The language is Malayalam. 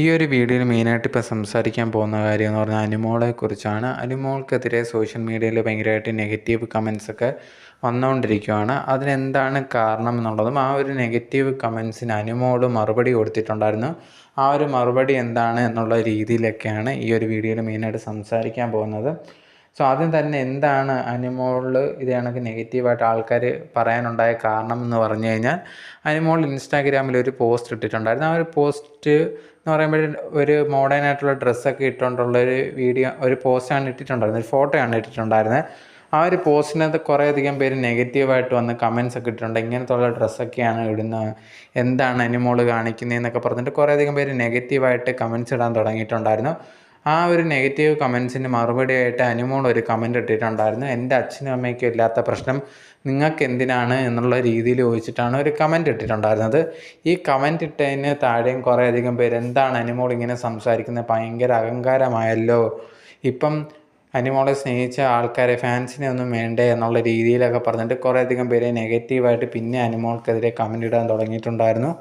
ഈ ഒരു വീഡിയോയിൽ മെയിനായിട്ട് ഇപ്പോൾ സംസാരിക്കാൻ പോകുന്ന കാര്യം എന്ന് പറഞ്ഞാൽ അനുമോളെക്കുറിച്ചാണ്. അനുമോൾക്കെതിരെ സോഷ്യൽ മീഡിയയിൽ ഭയങ്കരമായിട്ട് നെഗറ്റീവ് കമൻസൊക്കെ വന്നുകൊണ്ടിരിക്കുകയാണ്. അതിനെന്താണ് കാരണം എന്നുള്ളതും ആ ഒരു നെഗറ്റീവ് കമൻസിന് അനുമോൾ മറുപടി കൊടുത്തിട്ടുണ്ടായിരുന്നു. ആ ഒരു മറുപടി എന്താണ് എന്നുള്ള രീതിയിലൊക്കെയാണ് ഈ ഒരു വീഡിയോയിൽ മെയിനായിട്ട് സംസാരിക്കാൻ പോകുന്നത്. സോ ആദ്യം തന്നെ എന്താണ് അനുമോളിൽ ഇത് കണക്ക് നെഗറ്റീവായിട്ട് ആൾക്കാർ പറയാനുണ്ടായ കാരണം എന്ന് പറഞ്ഞു കഴിഞ്ഞാൽ, അനുമോൾ ഇൻസ്റ്റാഗ്രാമിൽ ഒരു പോസ്റ്റ് ഇട്ടിട്ടുണ്ടായിരുന്നു. ആ ഒരു പോസ്റ്റ് എന്ന് പറയുമ്പോൾ ഒരു മോഡേൺ ആയിട്ടുള്ള ഡ്രസ്സൊക്കെ ഇട്ടുകൊണ്ടുള്ളൊരു വീഡിയോ, ഒരു പോസ്റ്റാണ് ഇട്ടിട്ടുണ്ടായിരുന്നത്, ഒരു ഫോട്ടോയാണ് ഇട്ടിട്ടുണ്ടായിരുന്നത്. ആ ഒരു പോസ്റ്റിനകത്ത് കുറേയധികം പേര് നെഗറ്റീവായിട്ട് വന്ന് കമൻസ് ഒക്കെ ഇട്ടിട്ടുണ്ട്. ഇങ്ങനത്തുള്ള ഡ്രസ്സൊക്കെയാണ് ഇടുന്നത്, എന്താണ് അനുമോൾ കാണിക്കുന്നതെന്നൊക്കെ പറഞ്ഞിട്ട് കുറേയധികം പേര് നെഗറ്റീവായിട്ട് കമൻസ് ഇടാൻ തുടങ്ങിയിട്ടുണ്ടായിരുന്നു. ആ ഒരു നെഗറ്റീവ് കമൻസിന് മറുപടിയായിട്ട് അനുമോൾ ഒരു കമൻറ്റ് ഇട്ടിട്ടുണ്ടായിരുന്നു. എൻ്റെ അച്ഛനും അമ്മയ്ക്കും ഇല്ലാത്ത പ്രശ്നം നിങ്ങൾക്ക് എന്തിനാണ് എന്നുള്ള രീതിയിൽ ചോദിച്ചിട്ടാണ് ഒരു കമൻറ്റ് ഇട്ടിട്ടുണ്ടായിരുന്നത്. ഈ കമൻറ്റ് ഇട്ടതിന് താഴെയും കുറേയധികം പേര്, എന്താണ് അനുമോൾ ഇങ്ങനെ സംസാരിക്കുന്നത്, ഭയങ്കര അഹങ്കാരമായല്ലോ, ഇപ്പം അനുമോളെ സ്നേഹിച്ച ആൾക്കാരെ, ഫാൻസിനെ ഒന്നും വേണ്ടേ എന്നുള്ള രീതിയിലൊക്കെ പറഞ്ഞിട്ട് കുറേയധികം പേര് നെഗറ്റീവായിട്ട് പിന്നെ അനുമോൾക്കെതിരെ കമൻറ്റ് ഇടാൻ തുടങ്ങിയിട്ടുണ്ടായിരുന്നു.